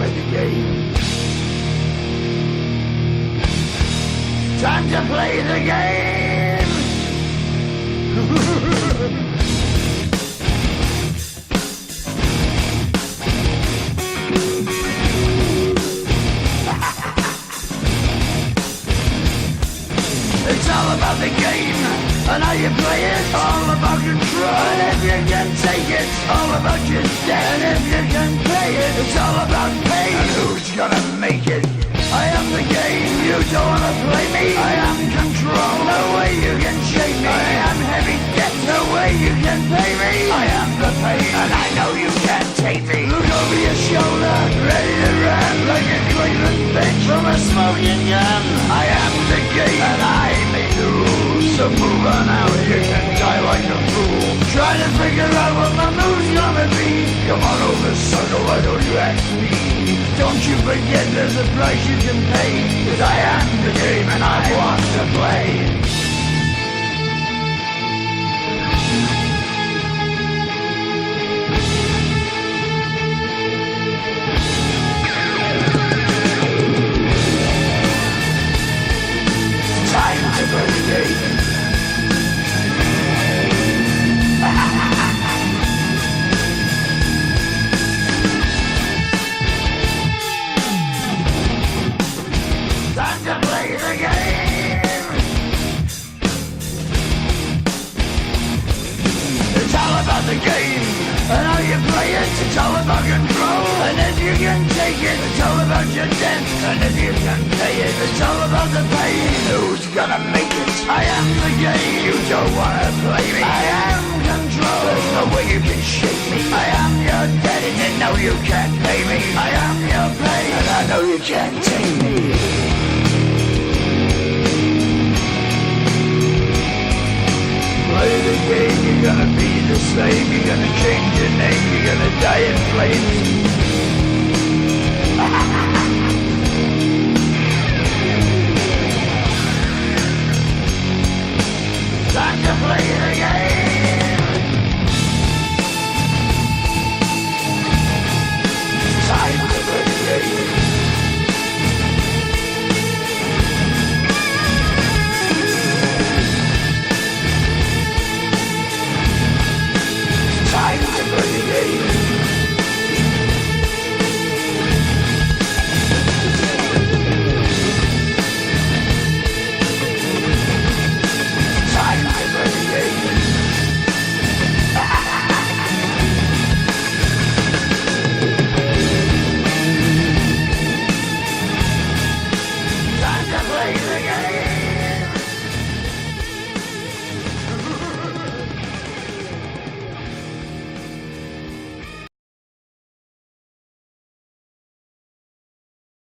play the game. Time to play the game. It's all about the game and how you play it. All about control, and if you can take it, all about your debt. And if you can pay it, it's all about pain. And who's gonna make it? I am the game, you don't wanna play me. I am control, no way you can shake me. I am heavy debt, no way you can pay me. I am the pain, and I know you can't take me. Look over your shoulder, ready to run like a Cleveland bitch from a smoking gun. I am the game, and I make the rules. So move on out, you can die like a fool. Try to figure out what my move's gonna be. Come on over, sucker, why don't you ask me? Don't you forget there's a price you can pay. 'Cause I am the game and I want to play. Time to play the game. Time to play the game. It's all about the game and how you play it. It's all about control, and if you can take it, it's all about your debt. And if you can pay it, it's all about the pain. Who's gonna make it? I am the game. You don't wanna play me. I am control. There's no way you can shake me. I am your debt, and you know you can't pay me. I am your pain, and I know you can't take me. Play the game, you're gonna be the slave. You're gonna change your name, you're gonna die in flames. Time to play the game.